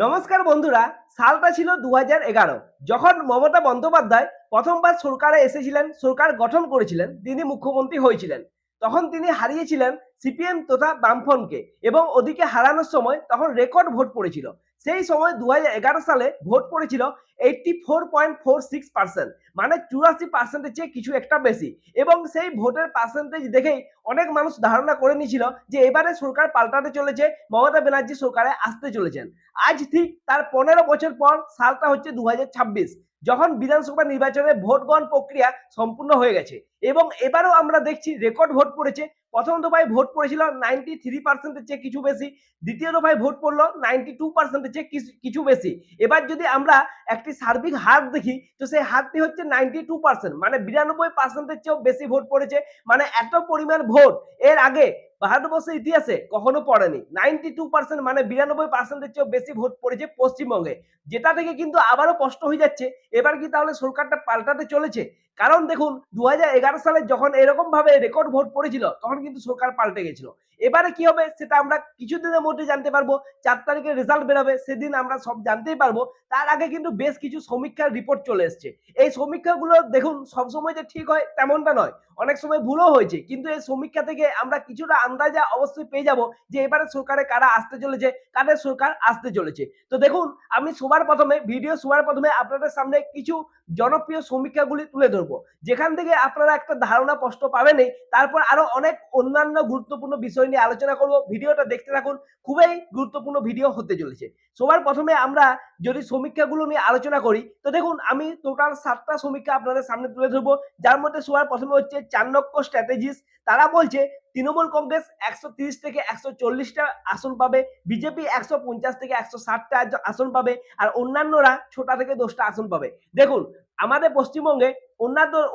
নমস্কার বন্ধুরা। সালটা ছিল 2011, যখন মমতা বন্দ্যোপাধ্যায় প্রথমবার সরকারে এসেছিলেন, সরকার গঠন করেছিলেন, তিনি মুখ্যমন্ত্রী হয়েছিলেন। তখন তিনি হারিয়েছিলেন সিপিএম তথা বামফ্রন্টকে, এবং ওদিকে হারানোর সময় তখন রেকর্ড ভোট পড়েছিল। সেই সময় 2011 সালে ভোট পড়েছিল 84.46%, মানে 84%-এর চেয়ে কিছু একটা বেশি। এবং সেই ভোটের পার্সেন্টেজ দেখেই অনেক মানুষ ধারণা করে নিয়েছিল যে এবারে সরকার পাল্টাতে চলেছে, মমতা ব্যানার্জি সরকারে আসতে চলেছেন। আজ ঠিক তার 15 বছর পর, সালটা হচ্ছে 2026, যখন বিধানসভা নির্বাচনে ভোট গ্রহণ প্রক্রিয়া সম্পূর্ণ হয়ে গেছে এবং এবারও আমরা দেখছি রেকর্ড ভোট পড়েছে। প্রথম দফায় ভোট পড়েছিল 93%-এর চেয়ে কিছু বেশি, দ্বিতীয় দফায় ভোট পড়লো 92%-এর চেয়ে কিছু বেশি। এবার যদি আমরা একটি সার্বিক হার দেখি, তো সেই হারটি হচ্ছে 92%, মানে 92%-এর চেয়েও বেশি ভোট পড়েছে। মানে এত পরিমাণ ভোট এর আগে ভারতবর্ষের ইতিহাসে কখনো পড়েনি। 92%, মানে 92%-এর চেয়েও বেশি ভোট পড়েছে পশ্চিমবঙ্গে, যেটা থেকে কিন্তু আবারও স্পষ্ট হয়ে যাচ্ছে এবার কি তাহলে সরকারটা পাল্টাতে চলেছে। কারণ দেখুন, 2011 সালে যখন এরকম ভাবে রেকর্ড ভোট পড়েছিল, তখন কিন্তু সরকার পাল্টে গেছিল। এবারে কি হবে সেটা আমরা কিছুদিনের মধ্যে জানতে পারবো। 4 তারিখে রেজাল্ট বেরোবে, সেদিন আমরা সব জানতেই পারবো। তার আগে কিন্তু বেশ কিছু সমীক্ষার রিপোর্ট চলে এসছে। এই সমীক্ষাগুলো দেখুন সবসময় যে ঠিক হয় তেমনটা নয়, অনেক সময় ভুলও হয়েছে, কিন্তু এই সমীক্ষা থেকে আমরা কিছুটা আন্দাজা অবশ্যই পেয়ে যাব যে এবারে সরকারে কারা আসতে চলেছে, কাদের সরকার আসতে চলেছে। তো দেখুন, আমি সবার প্রথমে আপনাদের সামনে কিছু জনপ্রিয় সমীক্ষাগুলি তুলে ধরবো, যেখান থেকে আপনারা একটা ধারণা স্পষ্ট পাবেনই। তারপর আরো অনেক অন্যান্য গুরুত্বপূর্ণ বিষয় নিয়ে আলোচনা করব। ভিডিওটা দেখতে থাকুন, খুবই গুরুত্বপূর্ণ ভিডিও হতে চলেছে। সবার প্রথমে আমরা যদি সমীক্ষাগুলো নিয়ে আলোচনা করি, তো দেখুন আমি টোটাল 7টা সমীক্ষা আপনাদের সামনে তুলে ধরবো। যার মধ্যে সবার প্রথমে হচ্ছে চাণক্য স্ট্র্যাটেজিস। তারা বলছে তৃণমূল কংগ্রেস 130 থেকে 140টা আসন পাবে, বিজেপি 150 থেকে 160টা আসন পাবে, আর অন্যান্যরা 6টা থেকে 10টা আসন পাবে। দেখুন, আমাদের পশ্চিমবঙ্গে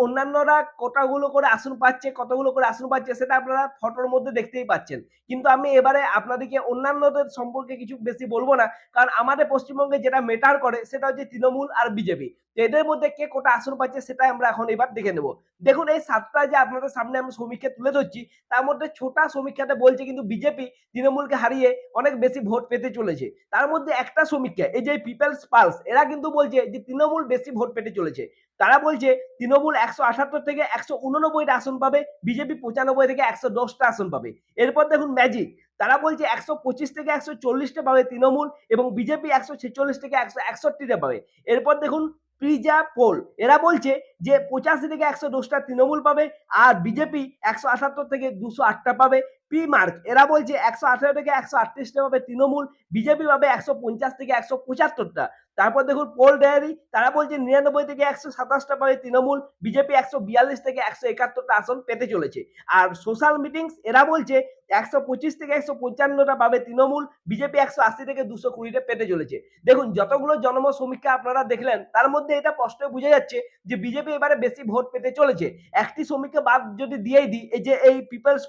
অন্যান্যরা কতগুলো করে আসন পাচ্ছে সেটা আপনারা ফটোর মধ্যে দেখতেই পাচ্ছেন। কিন্তু আমি এবারে আপনাদেরকে অন্যান্যদের সম্পর্কে কিছু বেশি বলবো না, কারণ আমাদের পশ্চিমবঙ্গে যেটা ম্যাটার করে সেটা হচ্ছে তৃণমূল আর বিজেপি। এদের মধ্যে কে কটা আসন পাচ্ছে সেটাই আমরা এখন এবার দেখে নেব। দেখুন, এই 7টা যে আপনাদের সামনে আমি সমীক্ষা তুলে ধরছি, তার মধ্যে 6টা সমীক্ষাতে বলছে কিন্তু বিজেপি তৃণমূলকে হারিয়ে অনেক বেশি ভোট পেতে চলেছে। তার মধ্যে একটা সমীক্ষা, এই যে পিপলস পালস, এরা কিন্তু বলছে যে তৃণমূল বেশি ভোট পেতে চলেছে। তারা বলছে তৃণমূল 178 থেকে 189টা আসন পাবে, বিজেপি 95 থেকে 110টা আসন পাবে। এরপর দেখুন ম্যাজিক, তারা বলছে 125 থেকে 140টা পাবে তৃণমূল, এবং বিজেপি 146 থেকে 161টা পাবে। এরপর দেখুন প্রিজা পোল, এরা বলছে যে 85 থেকে 110টা তৃণমূল পাবে, আর বিজেপি 178 থেকে 208টা পাবে। পি মার্ক, এরা বলছে 118 থেকে 138টা পাবে তৃণমূল, বিজেপি পাবে 150 থেকে 175টা। তারপর দেখুন পোল ডায়েরি, তারা বলছে 99 থেকে 127টা পাবে তৃণমূল, বিজেপি 142 থেকে 171টা আসন পেতে চলেছে। আর সোশ্যাল মিটিংস, এরা বলছে 125 থেকে 155টা পাবে তৃণমূল, বিজেপি 180 থেকে 220টা পেতে চলেছে। দেখুন, যতগুলো জনমত সমীক্ষা আপনারা দেখলেন, তার মধ্যে এটা স্পষ্ট বোঝা যাচ্ছে যে বিজেপি এবারে বেশি ভোট পেতে চলেছে। একটি সমীক্ষা বাদ যদি দিয়েই দিই, এই যে এই পিপলস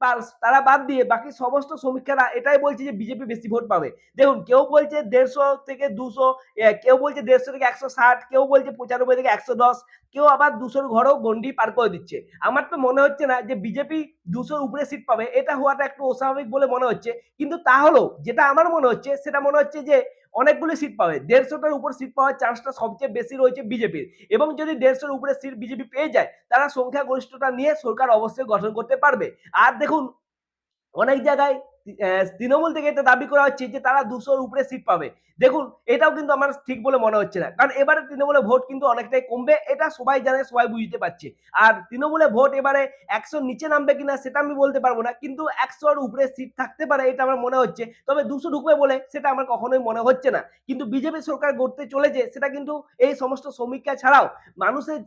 পালস, তারা বাদ দিয়ে বাকি সমস্ত সমীক্ষারা এটাই বলছে যে বিজেপি বেশি ভোট পাবে। দেখুন, কেউ বলছে 150 থেকে 200, কেউ বলছে 150 থেকে 160, কেউ বলছে 95 থেকে 110, কেউ আবার 200 ঘরেও গন্ডি পার করে দিচ্ছে। আমার তো মনে হচ্ছে না যে বিজেপি 200 উপরে সিট পাবে, এটা হওয়াটা একটু অস্বাভাবিক বলে মনে হচ্ছে। কিন্তু তাহলেও যেটা আমার মনে হচ্ছে, সেটা মনে হচ্ছে যে অনেকগুলো সিট পাবে, 150টার উপর সিট পাওয়ার চান্সটা সবচেয়ে বেশি রয়েছে বিজেপির। এবং যদি 150-এর উপরে সিট বিজেপি পেয়ে যায়, তারা সংখ্যাগরিষ্ঠতা নিয়ে সরকার অবশ্যই গঠন করতে পারবে। আর দেখুন, অনেক জায়গায় তৃণমূল থেকে এটা দাবি করা হচ্ছে যে তারা 200-র উপরে সিট পাবে। দেখুন, এটাও কিন্তু আমার ঠিক বলে মনে হচ্ছে না, কারণ এবারে তৃণমূলের ভোট কিন্তু অনেকটাই কমবে, এটা সবাই জানে, সবাই বুঝতে পারছে। আর তৃণমূলের ভোট এবারে 100-র নিচে নামবে কিনা সেটা আমি বলতে পারবো না, কিন্তু 100-র উপরে সিট থাকতে পারে এটা আমার মনে হচ্ছে। তবে 200 ঢুকবে বলে সেটা আমার কখনোই মনে হচ্ছে না। কিন্তু বিজেপি সরকার গড়তে চলেছে, সেটা কিন্তু এই সমস্ত সমীক্ষা ছাড়াও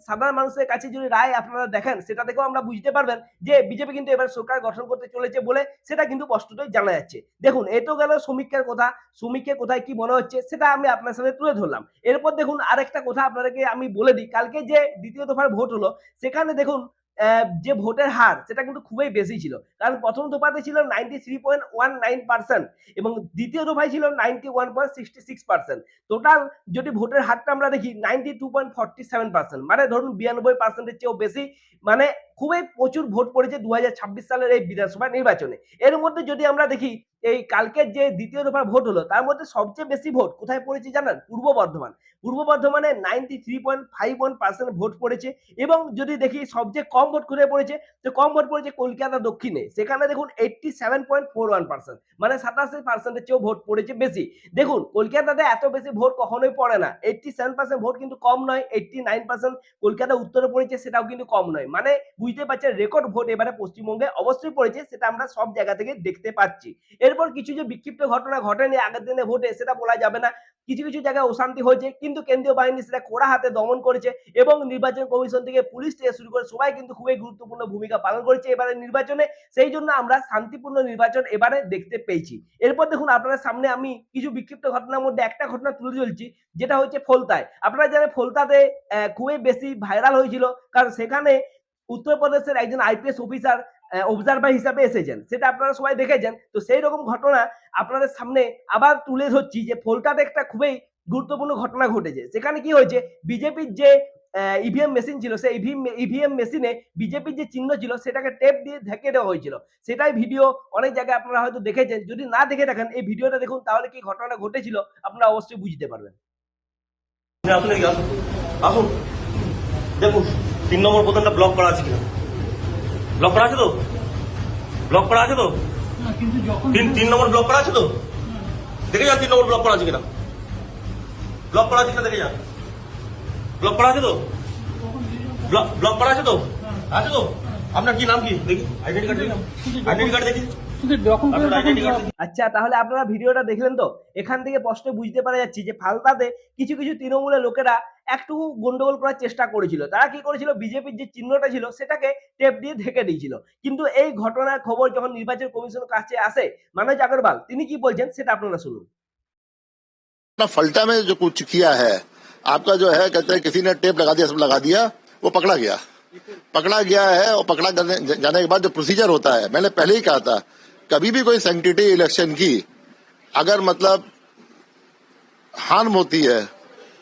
সাধারণ মানুষের কাছে যদি রায় আপনারা দেখেন, সেটা থেকেও আমরা বুঝতে পারবেন যে বিজেপি কিন্তু এবার সরকার গঠন করতে চলেছে বলে সেটা কিন্তু স্পষ্টতই জানা যাচ্ছে। দেখুন, এই তো গেল সমীক্ষার কথা। সমীক্ষা কোথায় কি মনে হচ্ছে সেটা আমি আপনার সাথে তুলে ধরলাম। এরপর দেখুন, আরেকটা কথা আপনাদেরকে আমি বলে দিই, কালকে যে দ্বিতীয় দফার ভোট হলো, সেখানে দেখুন যে ভোটের হার সেটা কিন্তু খুবই বেশি ছিল। কারণ প্রথম দফাতে ছিল 93.19% এবং দ্বিতীয় দফায় ছিল 91.66%। টোটাল যদি ভোটের হারটা আমরা দেখি 92.47%, মানে ধরুন 92%-এর চেয়েও বেশি, মানে খুবই প্রচুর ভোট পড়েছে 2026 সালের এই বিধানসভা নির্বাচনে। এর মধ্যে যদি আমরা দেখি এই কালকের যে দ্বিতীয় দফার ভোট হলো তার মধ্যে সবচেয়ে বেশি ভোট কোথায় পড়েছে জানেন? পূর্ব বর্ধমান। পূর্ব বর্ধমানে 93.51% ভোট পড়েছে এবং যদি দেখি সবচেয়ে কম ভোট কোথায় পড়েছে, তো কম ভোট পড়েছে কলকাতা দক্ষিণে। সেখানে দেখুন 87.41%, মানে 87% এর চেয়েও ভোট পড়েছে বেশি। দেখুন কলকাতাতে এত বেশি ভোট কখনোই পড়ে না। 87% ভোট কিন্তু কম নয়, 89% কলকাতা উত্তরে পড়েছে, সেটাও কিন্তু কম নয়। মানে বুঝতে পারছেন রেকর্ড ভোট এবারে পশ্চিমবঙ্গে অবশ্যই পড়েছে, সেটা আমরা সব জায়গা থেকে দেখতে পাচ্ছি। এরপর কিছু যে বিক্ষিপ্ত ঘটনা ঘটেনি আগের দিনে ভোটে সেটা বলা যাবে না। কিছু কিছু জায়গায় অশান্তি হয়েছে, কিন্তু কেন্দ্রীয় বাহিনী সেটা কড়া হাতে দমন করেছে এবং নির্বাচন কমিশন থেকে পুলিশ থেকে শুরু করে সবাই কিন্তু খুবই গুরুত্বপূর্ণ ভূমিকা পালন করেছে এবারে নির্বাচনে। সেই জন্য আমরা শান্তিপূর্ণ নির্বাচন এবারে দেখতে পেয়েছি। এরপর দেখুন আপনাদের সামনে আমি কিছু বিক্ষিপ্ত ঘটনার মধ্যে একটা ঘটনা তুলে ধরছি, যেটা হচ্ছে ফলতায়। আপনারা জানেন ফলতাতে খুবই বেশি ভাইরাল হয়েছিল, কারণ সেখানে উত্তরপ্রদেশের একজন আইপিএস অফিসার অবজারভার হিসাবে এসেছেন, সেটা আপনারা সবাই দেখেছেন। তো সেই রকম ঘটনা আপনাদের সামনে আবার তুলে ধরছি যে ফলতাতে একটা খুবই গুরুত্বপূর্ণ ঘটনা ঘটেছে। সেখানে কি হয়েছে, বিজেপির যে ইভিএম মেশিন ছিল, সেই ইভিএম মেশিনে বিজেপির যে চিহ্ন ছিল সেটাকে টেপ দিয়ে ঢেকে দেওয়া হয়েছিল। সেটাই ভিডিও অনেক জায়গায় আপনারা হয়তো দেখেছেন। যদি না দেখে থাকেন এই ভিডিওটা দেখুন, তাহলে কি ঘটনা ঘটেছিল আপনারা অবশ্যই বুঝতে পারবেন। আসুন এদিকে আসুন, আসুন দেখুন 3 নম্বর বোতামটা ব্লক করা আছে কিনা। ব্লক করা আছে তো? ব্লক করা আছে তো? কিন্তু যখন 3 নম্বর ব্লক করা আছে তো? দেখে যান 3 নম্বর ব্লক করা আছে কিনা। ব্লক করা আছে কিনা দেখে যান। ব্লক করা আছে তো? ব্লক করা আছে তো? আছে তো? আপনার কি নাম কি দেখি? আইডেন্টি কার্ড দেখি, আইডেন্টি কার্ড দেখি। কিন্তু যখন আপনার আইডেন্টি কার্ড দেখি। আচ্ছা, তাহলে আপনারা ভিডিওটা দেখলেন তো? এখান থেকে স্পষ্ট বুঝতে পারা যাচ্ছে যে ফালতাতে কিছু কিছু তৃণমূলের লোকেরা একটু গন্ডগোল করার চেষ্টা করেছিল। তারা কি করেছিল, বিজেপির যে চিহ্নটা ছিল সেটাকে টেপ দিয়ে ঢেকে দিয়েছিল। কিন্তু এই ঘটনার খবর যখন নির্বাচন কমিশনের কাছে আসে, मनोज अग्रवाल তিনি কি বলছেন সেটা আপনারা শুনুন। फल्टा में जो कुछ किया है, आपका जो है कहते हैं किसी ने टेप लगा दिया, सब लगा दिया, वो पकड़ा गया है। और पकड़ा जाने के बाद जो प्रोसीजर होता है, मैंने पहले ही कहा था, कभी भी कोई सैंक्टिटी इलेक्शन की अगर मतलब हार्म होती है,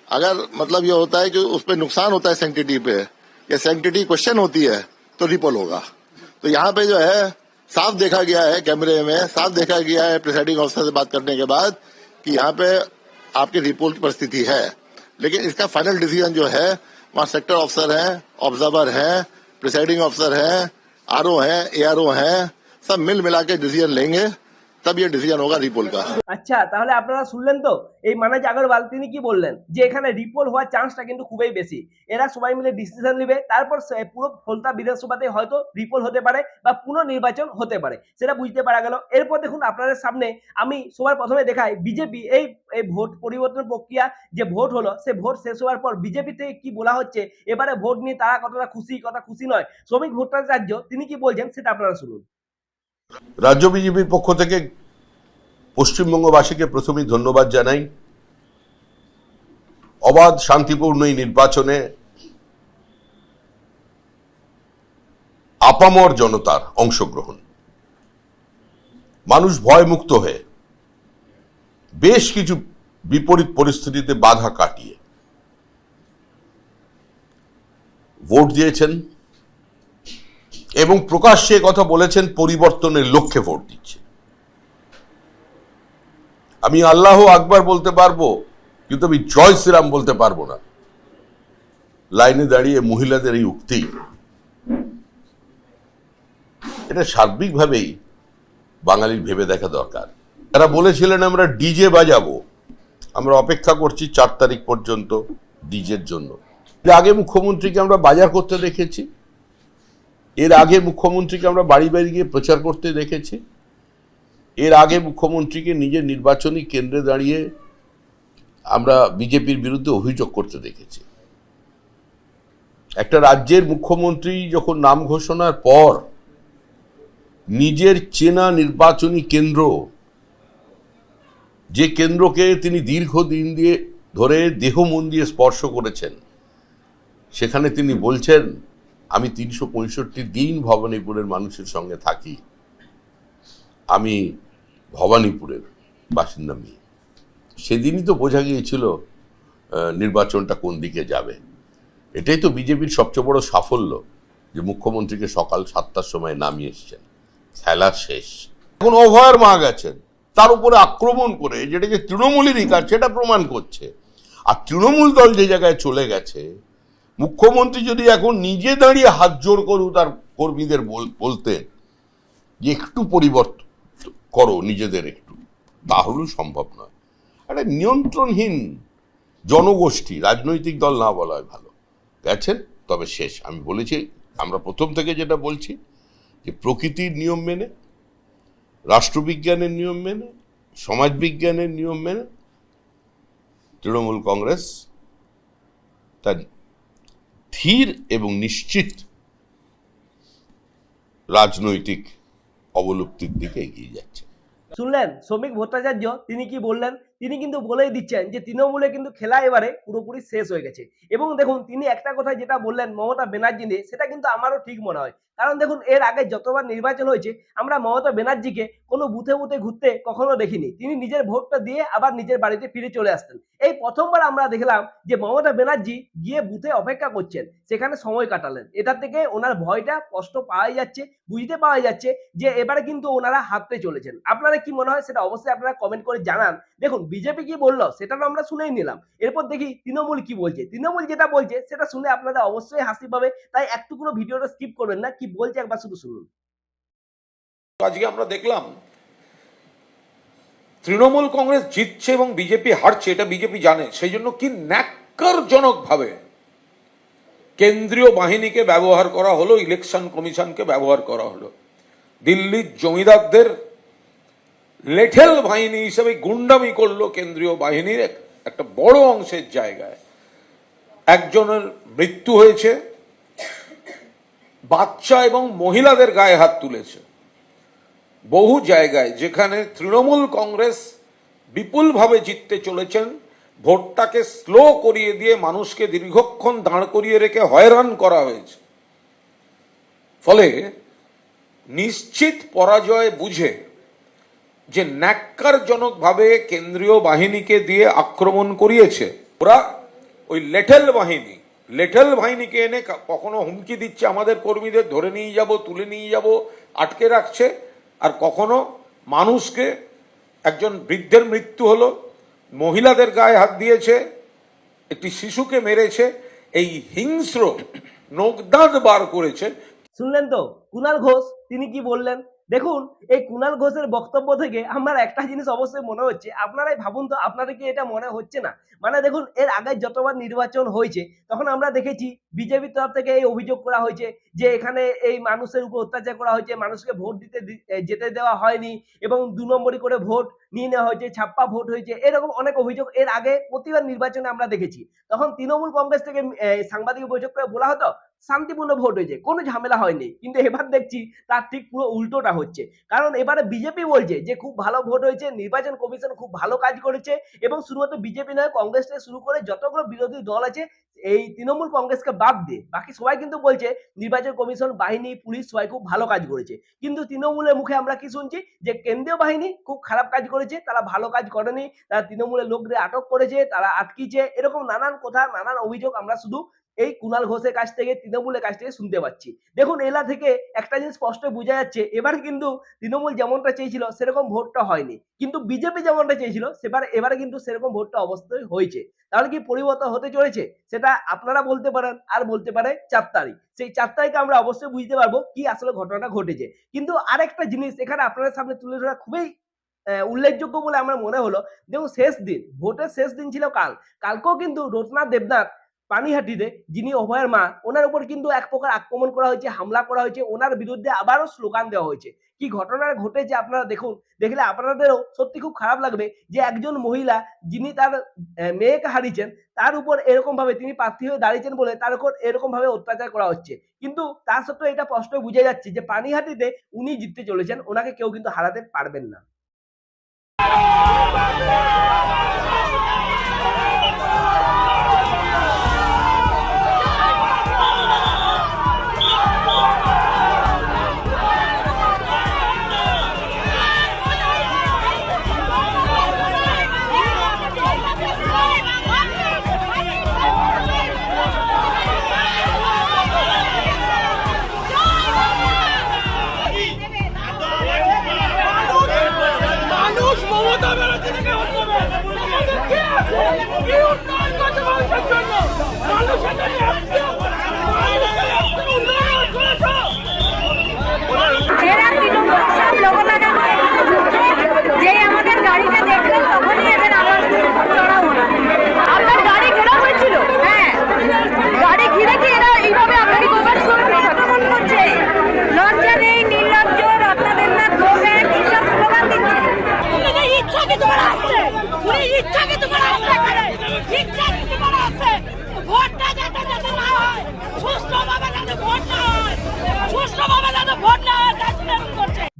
अगर मतलब ये होता है कि उस पर नुकसान होता है सैंक्टिटी पे, या सैंक्टिटी क्वेश्चन होती है, तो रिपोल होगा। तो यहाँ पे जो है साफ देखा गया है, कैमरे में साफ देखा गया है प्रिसाइडिंग ऑफिसर से बात करने के बाद कि यहाँ पे आपकी रिपोर्ट की परिस्थिति है। लेकिन इसका फाइनल डिसीजन जो है वहाँ सेक्टर ऑफिसर हैं, ऑब्जर्वर हैं, प्रिसाइडिंग ऑफिसर हैं, आरओ हैं, एआरओ हैं, सब मिल मिला के डिसीजन लेंगे, तब ये डिसीजन होगा रिपोल का। আচ্ছা, তাহলে আপনারা শুনলেন তো এই मनोज अग्रवाल তিনি কি বললেন, যে এখানে রিপোল হওয়ার চান্সটা কিন্তু খুবই বেশি। এরা সবাই মিলে ডিসিশন নেবে, তারপর পুরো ফলতা বিধানসভাতে হয়তো রিপোল হতে পারে বা পুনর্নির্বাচন হতে পারে, সেটা বুঝতে পারা গেল। এরপর দেখুন আপনাদের সামনে আমি সবার প্রথমে দেখাই বিজেপি এই এই ভোট পরিবর্তন প্রক্রিয়া যে ভোট হলো, সে ভোট শেষ হওয়ার পর বিজেপি থেকে কি বলা হচ্ছে, এবারে ভোট নিয়ে তারা কতটা খুশি কতটা খুশি নয়, শ্রমিক ভট্টাচার্য তিনি কি বলছেন সেটা আপনারা শুনুন। রাজ্য বিজেপির পক্ষ থেকে পশ্চিমবঙ্গবাসীকে প্রথমেই ধন্যবাদ জানাই। অবাধ শান্তিপূর্ণ এই নির্বাচনে আপামর জনতার অংশগ্রহণ, মানুষ ভয়মুক্ত হয়ে বেশ কিছু বিপরীত পরিস্থিতিতে বাধা কাটিয়ে ভোট দিয়েছেন এবং প্রকাশ্যে কথা বলেছেন পরিবর্তনের লক্ষ্যে ভোট দিচ্ছে। আমি আল্লাহ আকবার বলতে পারবো, কিন্তু আমি জয় শ্রীরাম বলতে পারবো না। লাইনে দাঁড়িয়ে মহিলাদের এই উক্তি, এটা সার্বিকভাবেই বাঙালির ভেবে দেখা দরকার। তারা বলেছিলেন আমরা ডিজে বাজাবো, আমরা অপেক্ষা করছি 4 তারিখ পর্যন্ত ডিজের জন্য। এর আগে মুখ্যমন্ত্রীকে আমরা বাজার করতে দেখেছি, এর আগে মুখ্যমন্ত্রীকে আমরা বাড়ি বাড়ি গিয়ে প্রচার করতে দেখেছি, এর আগে মুখ্যমন্ত্রীকে নিজের নির্বাচনী কেন্দ্রে দাঁড়িয়ে আমরা বিজেপির বিরুদ্ধে অভিযোগ করতে দেখেছি। একটা রাজ্যের মুখ্যমন্ত্রী যখন নাম ঘোষণার পর নিজের চেনা নির্বাচনী কেন্দ্র, যে কেন্দ্রকে তিনি দীর্ঘদিন দিয়ে ধরে দেহ মন দিয়ে স্পর্শ করেছেন, সেখানে তিনি বলছেন আমি 365 দিন ভবানীপুরের মানুষের সঙ্গে থাকি, আমি ভবানীপুরের বাসিন্দা মেয়ে। সেদিনই তো বোঝা গিয়েছিল নির্বাচনটা কোন দিকে যাবে। এটাই তো বিজেপির সবচেয়ে বড় সাফল্য, যে মুখ্যমন্ত্রীকে সকাল 7টার সময় নামিয়ে এসছেন, খেলা শেষ। এখন অভয়ের মা গেছেন, তার উপরে আক্রমণ করে যেটা যে তৃণমূলেরই কাজ সেটা প্রমাণ করছে। আর তৃণমূল দল যে জায়গায় চলে গেছে, মুখ্যমন্ত্রী যদি এখন নিজে দাঁড়িয়ে হাত জোড় করু তার কর্মীদের বলতেন যে একটু পরিবর্তন করো নিজেদের একটু, তাহলেও সম্ভব নয়। একটা নিয়ন্ত্রণহীন জনগোষ্ঠী, রাজনৈতিক দল না বলা ভালো, গেছেন তবে শেষ। আমি বলেছি, আমরা প্রথম থেকে যেটা বলছি যে প্রকৃতির নিয়ম মেনে, রাষ্ট্রবিজ্ঞানের নিয়ম মেনে, সমাজবিজ্ঞানের নিয়ম মেনে তৃণমূল কংগ্রেস তার ধীর এবং নিশ্চিত রাজনৈতিক অবলুপ্তির দিকে এগিয়ে যাচ্ছে। শুনলেন শ্রমিক ভট্টাচার্য তিনি কি বললেন? তিনি কিন্তু বলেই দিচ্ছেন যে তৃণমূলে কিন্তু খেলা এবারে পুরোপুরি শেষ হয়ে গেছে। এবং দেখুন তিনি একটা কথা যেটা বললেন মমতা ব্যানার্জি নিয়ে, সেটা কিন্তু আমারও ঠিক মনে হয়। কারণ দেখুন এর আগে যতবার নির্বাচন হয়েছে আমরা মমতা ব্যানার্জিকে কোনো বুথে বুথে ঘুরতে কখনো দেখিনি। তিনি নিজের ভোটটা দিয়ে আবার নিজের বাড়িতে ফিরে চলে আসতেন। এই প্রথমবার আমরা দেখলাম যে মমতা ব্যানার্জি গিয়ে বুথে অপেক্ষা করছেন, সেখানে সময় কাটালেন। এটা থেকে ওনার ভয়টা স্পষ্ট পাওয়া যাচ্ছে, বুঝতে পাওয়া যাচ্ছে যে এবারে কিন্তু ওনারা হাঁটতে চলেছেন। আপনারা কি মনে হয় সেটা অবশ্যই আপনারা কমেন্ট করে জানান। দেখুন বিজেপি কি বললো সেটা তো আমরা শুনেই নিলাম, এরপর দেখি তৃণমূল কি বলছে। তৃণমূল যেটা বলছে সেটা শুনে আপনাদের অবশ্যই হাসি পাবে, তাই একটু কোনো ভিডিওটা স্কিপ করবেন না, কি বলছে একবার শুধু শুনুন। আজকে আমরা দেখলাম তৃণমূল কংগ্রেস জিতছে এবং বিজেপি হারছে, এটা বিজেপি জানে। সেই জন্য কি ন্যাক্কারজনক ভাবে কেন্দ্রীয় বাহিনীকে ব্যবহার করা হলো, ইলেকশন কমিশনকে ব্যবহার করা হলো। দিল্লির জমিদারদের লেঠেল বাহিনী হিসেবে গুন্ডামি করলো কেন্দ্রীয় বাহিনীর একটা বড় অংশের জায়গায়। একজনের মৃত্যু হয়েছে, বাচ্চা এবং মহিলাদের গায়ে হাত তুলেছে। বহু জায়গায় যেখানে তৃণমূল কংগ্রেস বিপুলভাবে জিততে চলেছেন, ভোটটাকে স্লো করিয়ে দিয়ে মানুষকে দীর্ঘক্ষণ দাঁড় করিয়ে রেখে হয়রান করা হয়েছে। ফলে নিশ্চিত পরাজয় বুঝে যে ন্যাক্কারজনকভাবে কেন্দ্রীয় বাহিনীকে দিয়ে আক্রমণ করিয়েছে, ওরা ওই লেঠেল বাহিনীকে এনে কখনো হুমকি দিচ্ছে আমাদের কর্মীদের ধরে নিয়ে যাব, তুলে নিয়ে যাব, আটকে রাখছে, আর কখনো মানুষকে, একজন বৃদ্ধের মৃত্যু হলো, মহিলাদের গায়ে হাত দিয়েছে, একটি শিশুকে মেরেছে, এই হিংস্র নগদাঁত বার করেছে। শুনলেন তো কুণাল ঘোষ তিনি কি বললেন? দেখুন এই কুণাল ঘোষের বক্তব্য থেকে আমার একটা জিনিস অবশ্যই মনে হচ্ছে, আপনারাই ভাবুন তো, আপনাদের কি এটা মনে হচ্ছে না? মানে দেখুন এর আগে যতবার নির্বাচন হয়েছে তখন আমরা দেখেছি বিজেপির তরফ থেকে এই অভিযোগ করা হয়েছে যে এখানে এই মানুষের উপর অত্যাচার করা হয়েছে, মানুষকে ভোট দিতে যেতে দেওয়া হয়নি এবং 2 নম্বরই করে ভোট নিয়ে নেওয়া হয়েছে, ছাপ্পা ভোট হয়েছে, এরকম অনেক অভিযোগ এর আগে প্রতিবার নির্বাচনে আমরা দেখেছি। তখন তৃণমূল কংগ্রেস থেকে সাংবাদিক বৈঠক করে বলা হতো শান্তিপূর্ণ ভোট হয়েছে, কোনো ঝামেলা হয়নি। কিন্তু এবার দেখছি তার ঠিক পুরো উল্টোটা হচ্ছে। কারণ এবারে বিজেপি বলছে যে খুব ভালো ভোট হয়েছে, নির্বাচন কমিশন খুব ভালো কাজ করেছে এবং শুধুমাত্র বিজেপি নয়, কংগ্রেস থেকে শুরু করে যতগুলো বিরোধী দল আছে এই তৃণমূল কংগ্রেসকে বাদ দিয়ে বাকি সবাই কিন্তু বলছে নির্বাচন কমিশন, বাহিনী, পুলিশ সবাই খুব ভালো কাজ করেছে। কিন্তু তৃণমূলের মুখে আমরা কি শুনছি যে কেন্দ্রীয় বাহিনী খুব খারাপ কাজ করেছে, তারা ভালো কাজ করেনি, তারা তৃণমূলের লোকদের আটক করেছে, তারা আটকিয়েছে, এরকম নানান কথা, নানান অভিযোগ আমরা শুধু এই কুণাল ঘোষের কাছ থেকে, তৃণমূলের কাছ থেকে শুনতে পাচ্ছি। দেখুন এলা থেকে একটা জিনিস স্পষ্ট বোঝা যাচ্ছে, এবার কিন্তু তৃণমূল যেমনটা চেয়েছিল সেরকম ভোটটা হয়নি, কিন্তু বিজেপি যেমনটা চেয়েছিল এবারে কিন্তু সেরকম ভোটটা অবশ্যই হয়েছে। তাহলে কি পরিবর্তন হতে চলেছে সেটা আপনারা বলতে পারেন, আর বলতে পারে 4 তারিখ। সেই 4 তারিখে আমরা অবশ্যই বুঝতে পারবো কি আসলে ঘটনাটা ঘটেছে। কিন্তু আরেকটা জিনিস এখানে আপনাদের সামনে তুলে ধরা খুবই উল্লেখযোগ্য বলে আমার মনে হলো, দেখুন শেষ দিন, ভোটের শেষ দিন ছিল কালকেও কিন্তু রত্না দেবনাথ পানিহাটিতে, যিনি অভয়ের মা, ওনার উপর কিন্তু এক প্রকার আক্রমণ করা হয়েছে, হামলা করা হয়েছে, ওনার বিরুদ্ধে আবারও স্লোগান দেওয়া হয়েছে। কি ঘটনা ঘটেছে আপনারা দেখুন, দেখলে আপনাদেরও সত্যি খুব খারাপ লাগবে যে একজন মহিলা যিনি তার মেয়েকে হারিয়েছেন, তার উপর এরকম ভাবে তিনি প্রার্থী হয়ে দাঁড়িয়েছেন বলে তার উপর এরকম ভাবে অত্যাচার করা হচ্ছে। কিন্তু তার সত্ত্বেও এটা স্পষ্ট বোঝা যাচ্ছে যে পানিহাটিতে উনি জিততে চলেছেন, ওনাকে কেউ কিন্তু হারাতে পারবেন না।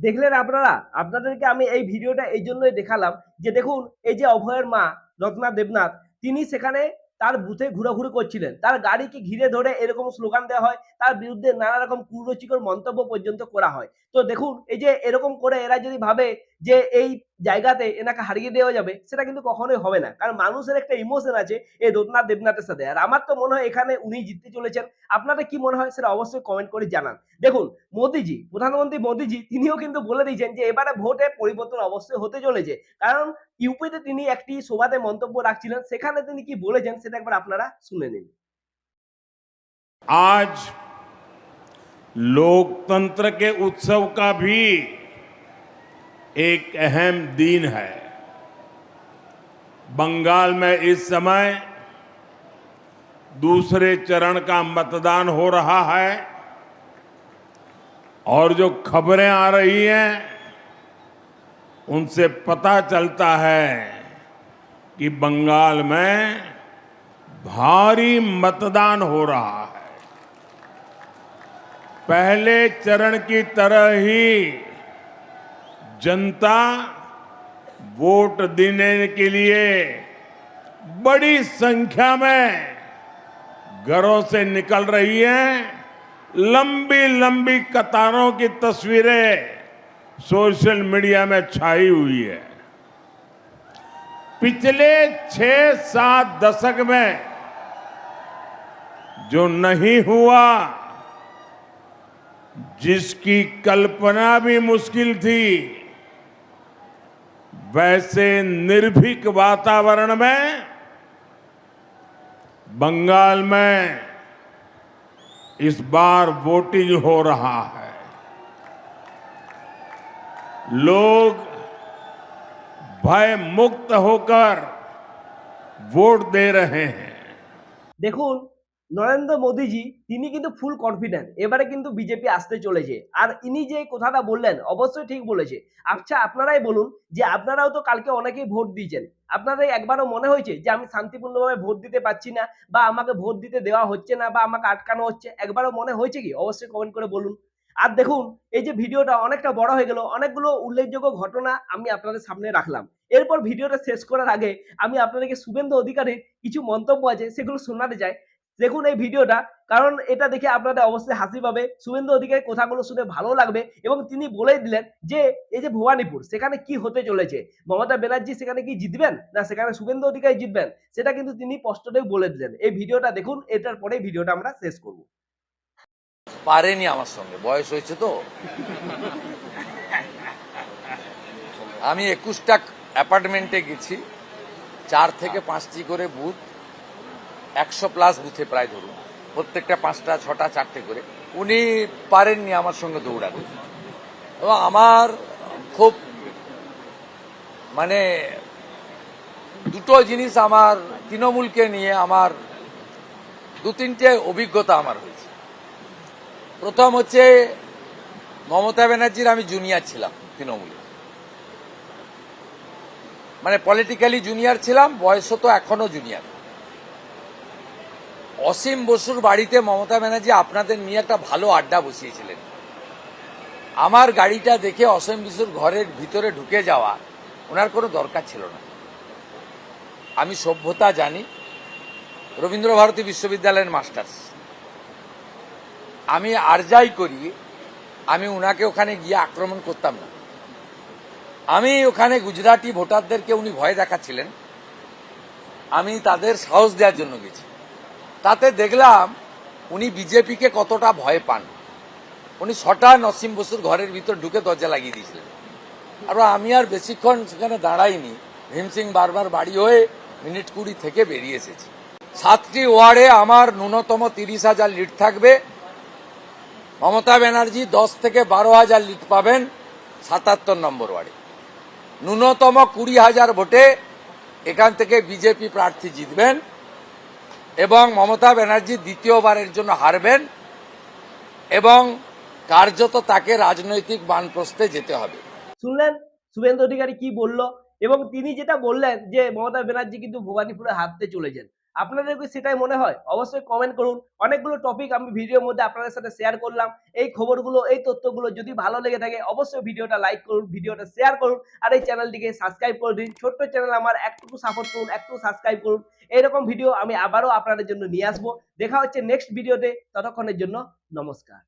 দেখলেন আপনারা, আপনাদেরকে আমি এই ভিডিওটা এই জন্যই দেখালাম যে দেখুন এই যে অভয়ের মা রত্না দেবনাথ, তিনি সেখানে তার বুথে ঘোরাঘুরি করছিলেন, তার গাড়িকে ঘিরে ধরে এরকম স্লোগান দেওয়া হয়, তার বিরুদ্ধে নানা রকম কুরুচিকর মন্তব্য পর্যন্ত করা হয়। তো দেখুন এই যে এরকম করে এরা যদি ভাবে যে এই জায়গাতে এনাকে হারিয়ে দেওয়া যাবে, সেটা কিন্তু কখনোই হবে না, কারণ মানুষের একটা ইমোশন আছে এই রত্না দেবনাথের সাথে। আর আমার তো মনে হয় এখানে উনি জিততে চলেছেন। আপনাদের কি মনে হয় সেটা অবশ্যই কমেন্ট করে জানান। দেখুন মোদিজি, প্রধানমন্ত্রী মোদিজি, তিনিও কিন্তু বলে দিয়েছেন যে এবারে ভোটে পরিবর্তন অবশ্যই হতে চলেছে, কারণ ইউপিতে তিনি একটি সভাতে মন্তব্য রাখছিলেন, সেখানে তিনি কি বলেছেন সেটা একবার আপনারা শুনে নিন। आज लोकतंत्र के उत्सव का भी एक अहम दिन है। बंगाल में इस समय दूसरे चरण का मतदान हो रहा है और जो खबरें आ रही हैं उनसे पता चलता है कि बंगाल में भारी मतदान हो रहा है। पहले चरण की तरह ही जनता वोट देने के लिए बड़ी संख्या में घरों से निकल रही है। लंबी लंबी कतारों की तस्वीरें सोशल मीडिया में छाई हुई है। पिछले 6-7 दशक में जो नहीं हुआ, जिसकी कल्पना भी मुश्किल थी, वैसे निर्भीक वातावरण में बंगाल में इस बार वोटिंग हो रहा है। लोग भय मुक्त होकर वोट दे रहे हैं। দেখুন নরেন্দ্র মোদীজি তিনি কিন্তু ফুল কনফিডেন্ট এবারে কিন্তু বিজেপি আসতে চলেছে। আর ইনি যে কথাটা বললেন অবশ্যই ঠিক বলেছে। আচ্ছা আপনারাই বলুন যে আপনারাও তো কালকে অনেকেই ভোট দিয়েছেন, আপনাদের একবারও মনে হয়েছে যে আমি শান্তিপূর্ণভাবে ভোট দিতে পারছি না, বা আমাকে ভোট দিতে দেওয়া হচ্ছে না, বা আমাকে আটকানো হচ্ছে, একবারও মনে হয়েছে কি? অবশ্যই কমেন্ট করে বলুন। আর দেখুন এই যে ভিডিওটা অনেকটা বড় হয়ে গেল, অনেকগুলো উল্লেখযোগ্য ঘটনা আমি আপনাদের সামনে রাখলাম। এরপর ভিডিওটা শেষ করার আগে আমি আপনাদেরকে শুভেন্দু অধিকারীর কিছু মন্তব্য আছে সেগুলো শোনাতে চাই। দেখুন এই ভিডিওটা, কারণ এটা দেখে আপনাদের অবশ্যই হাসি পাবে, শুভেন্দু অধিকারীর কথাগুলো শুনে ভালো লাগবে, এবং তিনি বলেই দিলেন যে এই যে ভবানীপুর সেখানে কি হতে চলেছে, মমতা ব্যানার্জি সেখানে কি জিতবেন না সেখানে শুভেন্দু অধিকারী জিতবেন, সেটা কিন্তু তিনি স্পষ্টতই বলে দিলেন। এই ভিডিওটা দেখুন, এটার পরে ভিডিওটা আমরা শেষ করব। পারেনি আমার সঙ্গে, বয়স হয়েছে তো। আমি 21টা অ্যাপার্টমেন্টে গেছি, 4 থেকে 5টি করে বুথ, 100+ বুথে প্রায় ধরুন, প্রত্যেকটা 5টা 6টা 4টে করে। উনি পারেননি আমার সঙ্গে দৌড়াতে, এবং আমার খুব মানে দুটো জিনিস আমার তৃণমূলকে নিয়ে আমার 2-3টে অভিজ্ঞতা আমার হয়েছে। প্রথম হচ্ছে মমতা ব্যানার্জির আমি জুনিয়র ছিলাম তৃণমূলে, মানে পলিটিক্যালি জুনিয়র ছিলাম, বয়স তো এখনো জুনিয়র। অসীম বসুর বাড়িতে মমতা ব্যানার্জি আপনাদের নিয়ে একটা ভালো আড্ডা বসিয়েছিলেন। আমার গাড়িটা দেখে অসীম বসুর ঘরের ভিতরে ঢুকে যাওয়া ওনার কোনো দরকার ছিল না। আমি সভ্যতা জানি, রবীন্দ্রভারতী বিশ্ববিদ্যালয়ের মাস্টার্স। আমি আর যাই করি, আমি উনাকে ওখানে গিয়ে আক্রমণ করতাম না। আমি ওখানে গুজরাটি ভোটারদেরকে উনি ভয় দেখাচ্ছিলেন, আমি তাদের সাহস দেওয়ার জন্য গেছি। তাতে দেখলাম উনি বিজেপিকে কতটা ভয় পান। উনি 6টা নসিম বসুর ঘরের ভিতর ঢুকে দরজা লাগিয়ে দিয়েছিলেন। আর আমি আর বেশিক্ষণ সেখানে দাঁড়াইনি, ভীম সিং বারবার বাড়ি হয়ে মিনিট 20 থেকে বেরিয়ে এসেছি। 7টি ওয়ার্ডে আমার ন্যূনতম 30,000 লিড থাকবে। মমতা ব্যানার্জি 10 থেকে 12,000 লিড পাবেন 77 নম্বর ওয়ার্ডে। ন্যূনতম 20,000 ভোটে এখান থেকে বিজেপি প্রার্থী জিতবেন এবং মমতা ব্যানার্জি দ্বিতীয়বারের জন্য হারবেন, এবং কার্যত তাকে রাজনৈতিক বানপ্রস্থে যেতে হবে। শুনলেন শুভেন্দু অধিকারী কি বলল, এবং তিনি যেটা বললেন যে মমতা ব্যানার্জি কিন্তু ভবানীপুরে হারতে চলেছেন। আপনাদের কি সেটাই মনে হয়? অবশ্যই কমেন্ট করুন। অনেকগুলো টপিক আমি ভিডিওর মধ্যে আপনাদের সাথে শেয়ার করলাম। এই খবরগুলো, এই তথ্যগুলো যদি ভালো লেগে থাকে অবশ্যই ভিডিওটা লাইক করুন, ভিডিওটা শেয়ার করুন আর এই চ্যানেলটিকে সাবস্ক্রাইব করে দিন। ছোট্ট চ্যানেল আমার, একটু সাপোর্ট করুন, একটু সাবস্ক্রাইব করুন। এরকম ভিডিও আমি আবারও আপনাদের জন্য নিয়ে আসবো। দেখা হচ্ছে নেক্সট ভিডিওতে, ততক্ষণের জন্য নমস্কার।